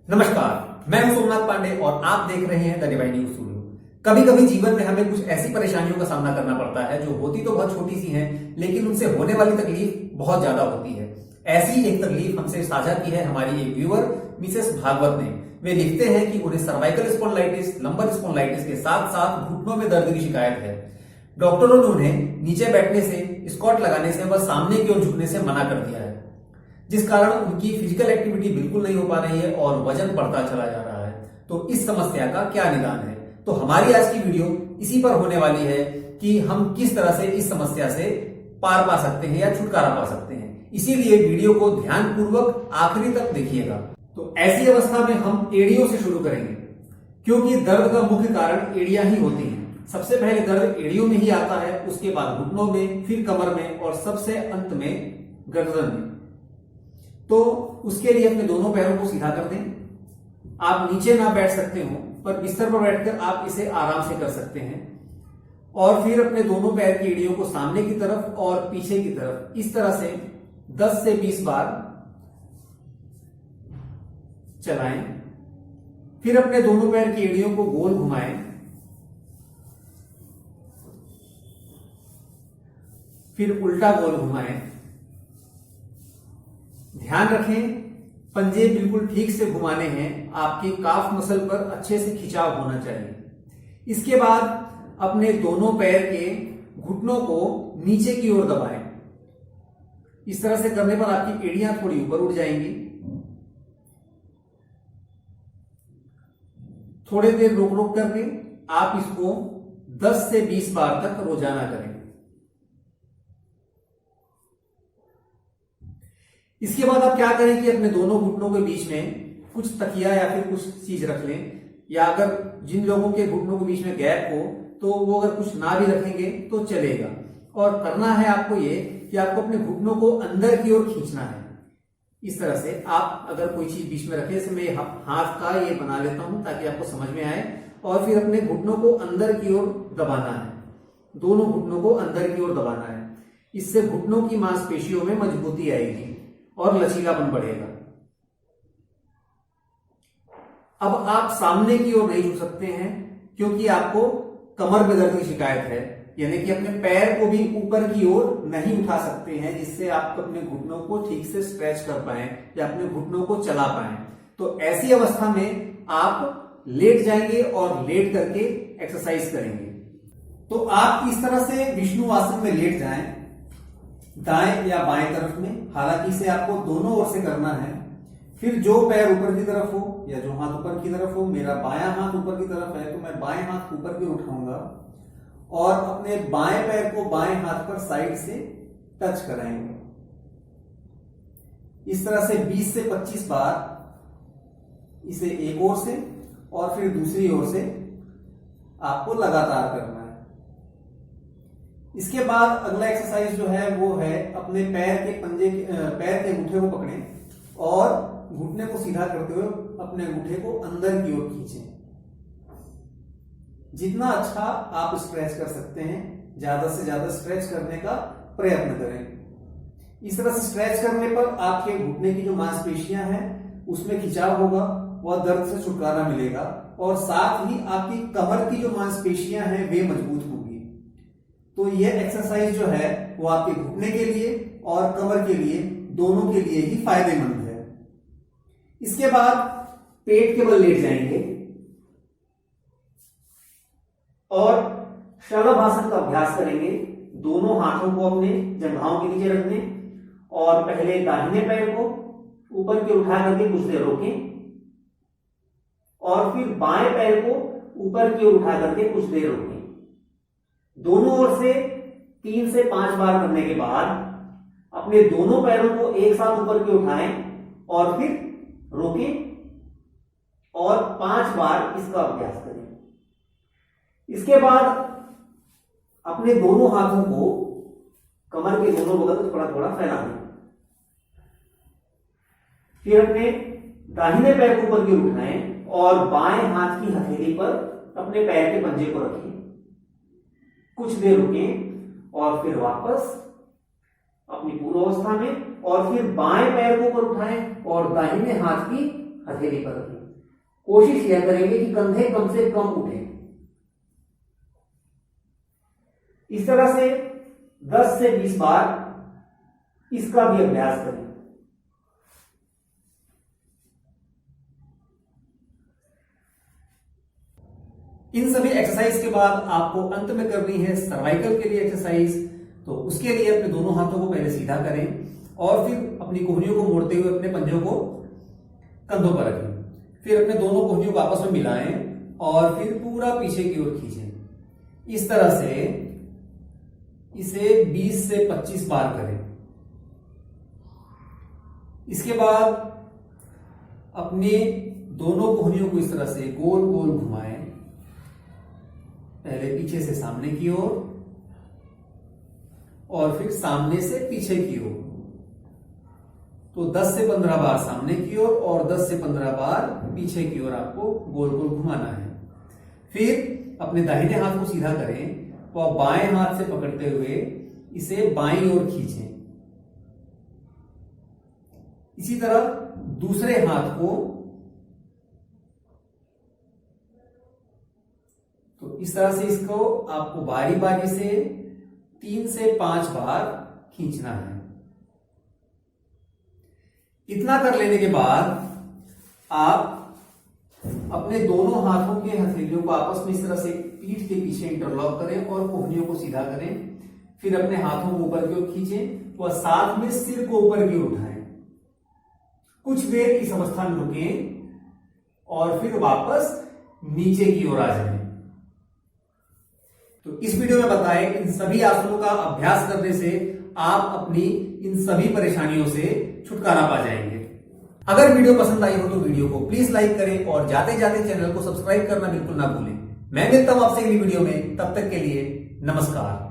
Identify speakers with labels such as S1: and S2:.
S1: नमस्कार, मैं हूं सोमनाथ पांडे और आप देख रहे हैं द डिवाइन न्यूज स्टूडियो। कभी कभी जीवन में हमें कुछ ऐसी परेशानियों का सामना करना पड़ता है जो होती तो बहुत छोटी सी हैं, लेकिन उनसे होने वाली तकलीफ बहुत ज्यादा होती है। ऐसी एक तकलीफ हमसे साझा की है हमारी एक व्यूअर मिसेस भागवत ने। वे लिखते हैं कि उन्हें सर्वाइकल स्पॉन्डिलाइटिस, लंबर स्पॉन्डिलाइटिस के साथ साथ घुटनों में दर्द की शिकायत है। डॉक्टरों ने उन्हें नीचे बैठने से, स्क्वाट लगाने से व सामने की ओर झुकने से मना कर दिया है, जिस कारण उनकी फिजिकल एक्टिविटी बिल्कुल नहीं हो पा रही है और वजन बढ़ता चला जा रहा है। तो इस समस्या का क्या निदान है? तो हमारी आज की वीडियो इसी पर होने वाली है कि हम किस तरह से इस समस्या से पार पा सकते हैं या छुटकारा पा सकते हैं। इसीलिए वीडियो को ध्यानपूर्वक आखिरी तक देखिएगा। तो ऐसी अवस्था में हम एड़ियों से शुरू करेंगे, क्योंकि दर्द का मुख्य कारण एड़ियां ही होती हैं। सबसे पहले दर्द एड़ियों में ही आता है, उसके बाद घुटनों में, फिर कमर में और सबसे अंत में गर्दन में। तो उसके लिए अपने दोनों पैरों को सीधा कर दें। आप नीचे ना बैठ सकते हो, पर बिस्तर पर बैठकर आप इसे आराम से कर सकते हैं। और फिर अपने दोनों पैर की एड़ियों को सामने की तरफ और पीछे की तरफ इस तरह से 10 से 20 बार चलाएं। फिर अपने दोनों पैर की एड़ियों को गोल घुमाएं। फिर उल्टा गोल घुमाएं। ध्यान रखें, पंजे बिल्कुल ठीक से घुमाने हैं। आपकी काफ मसल पर अच्छे से खिंचाव होना चाहिए। इसके बाद अपने दोनों पैर के घुटनों को नीचे की ओर दबाएं। इस तरह से करने पर आपकी एड़ियां थोड़ी ऊपर उठ जाएंगी। थोड़ी देर रोक रोक करके आप इसको 10 से 20 बार तक रोजाना करें। इसके बाद आप क्या करें कि अपने दोनों घुटनों के बीच में कुछ तकिया या फिर कुछ चीज रख लें, या अगर जिन लोगों के घुटनों के बीच में गैप हो तो वो अगर कुछ ना भी रखेंगे तो चलेगा। और करना है आपको ये कि आपको अपने घुटनों को अंदर की ओर खींचना है। इस तरह से आप अगर कोई चीज बीच में रखे, जैसे मैं हाथ का ये बना लेता हूं ताकि आपको समझ में आए, और फिर अपने घुटनों को अंदर की ओर दबाना है। दोनों घुटनों को अंदर की ओर दबाना है। इससे घुटनों की मांसपेशियों में मजबूती आएगी और लचीलापन बढ़ेगा। अब आप सामने की ओर नहीं झुक सकते हैं, क्योंकि आपको कमर में दर्द की शिकायत है, यानी कि अपने पैर को भी ऊपर की ओर नहीं उठा सकते हैं, जिससे आप अपने घुटनों को ठीक से स्ट्रेच कर पाए या अपने घुटनों को चला पाए। तो ऐसी अवस्था में आप लेट जाएंगे और लेट करके एक्सरसाइज करेंगे। तो आप इस तरह से विष्णु आसन में लेट जाएं, दाएं या बाएं तरफ में। हालांकि इसे आपको दोनों ओर से करना है। फिर जो पैर ऊपर की तरफ हो या जो हाथ ऊपर की तरफ हो, मेरा बायां हाथ ऊपर की तरफ है तो मैं बाएं हाथ ऊपर की उठाऊंगा और अपने बाएं पैर को बाएं हाथ पर साइड से टच कराएंगे। इस तरह से 20 से 25 बार इसे एक ओर से और फिर दूसरी ओर से आपको लगातार करना है। इसके बाद अगला एक्सरसाइज जो है वो है अपने पैर के अंगूठे को पकड़ें और घुटने को सीधा करते हुए अपने अंगूठे को अंदर की ओर खींचें। जितना अच्छा आप स्ट्रेच कर सकते हैं, ज्यादा से ज्यादा स्ट्रेच करने का प्रयत्न करें। इस तरह से स्ट्रेच करने पर आपके घुटने की जो मांसपेशियां हैं उसमें खिंचाव होगा, वह दर्द से छुटकारा मिलेगा, और साथ ही आपकी कमर की जो मांसपेशियां हैं वे मजबूत होंगी। तो यह एक्सरसाइज जो है वो आपके घुटने के लिए और कमर के लिए, दोनों के लिए ही फायदेमंद है। इसके बाद पेट के बल लेट जाएंगे और शलभासन का अभ्यास करेंगे। दोनों हाथों को अपने जंघाओं के नीचे रखने और पहले दाहिने पैर को ऊपर की ओर उठा करके कुछ देर रोकें, और फिर बाएं पैर को ऊपर की ओर उठा करके कुछ देर रोकें। दोनों ओर से 3 से 5 बार करने के बाद अपने दोनों पैरों को एक साथ ऊपर की उठाएं और फिर रोकें और 5 बार इसका अभ्यास करें। इसके बाद अपने दोनों हाथों को कमर के दोनों बगल थोड़ा थोड़ा फैला दें। फिर अपने दाहिने पैर को ऊपर की ओर उठाएं और बाएं हाथ की हथेली पर अपने पैर के पंजे को रखें। कुछ देर रुकें और फिर वापस अपनी पूर्व अवस्था में, और फिर बाएं पैर को ऊपर उठाएं
S2: और दाहिने हाथ की हथेली पर रखें। कोशिश यह करेंगे कि कंधे कम से कम उठे। इस तरह से 10 से 20 बार इसका भी अभ्यास करें।
S1: इन सभी एक्सरसाइज के बाद आपको अंत में करनी है सर्वाइकल के लिए एक्सरसाइज। तो उसके लिए अपने दोनों हाथों को पहले सीधा करें और फिर अपनी कोहनियों को मोड़ते हुए अपने पंजों को कंधों पर रखें। फिर अपने दोनों कोहनियों को आपस में मिलाएं और फिर पूरा पीछे की ओर खींचें। इस तरह से इसे 20 से 25 बार करें। इसके बाद अपने दोनों कोहनियों को इस तरह से गोल गोल घुमाएं, पहले पीछे से सामने की ओर और फिर सामने से पीछे की ओर। तो 10 से 15 बार सामने की ओर और 10 से 15 बार पीछे की ओर आपको गोल गोल घुमाना है। फिर अपने दाहिने हाथ को सीधा करें और बाएं हाथ से पकड़ते हुए इसे बाईं ओर खींचें। इसी तरह दूसरे हाथ को, तो इस तरह से इसको आपको बारी बारी से 3 से 5 बार खींचना है। इतना कर लेने के बाद आप अपने दोनों हाथों के हथेलियों को आपस में इस तरह से पीठ के पीछे इंटरलॉक करें और कोहनियों को सीधा करें। फिर अपने हाथों को ऊपर की ओर खींचें और साथ में सिर को ऊपर की ओर उठाएं। कुछ देर इस अवस्था में रुकें और फिर वापस नीचे की ओर आ जाएं। तो इस वीडियो में बताए इन सभी आसनों का अभ्यास करने से आप अपनी इन सभी परेशानियों से छुटकारा पा जाएंगे। अगर वीडियो पसंद आई हो तो वीडियो को प्लीज लाइक करें और जाते जाते चैनल को सब्सक्राइब करना बिल्कुल ना भूलें। मैं मिलता हूं आपसे अगली वीडियो में, तब तक के लिए नमस्कार।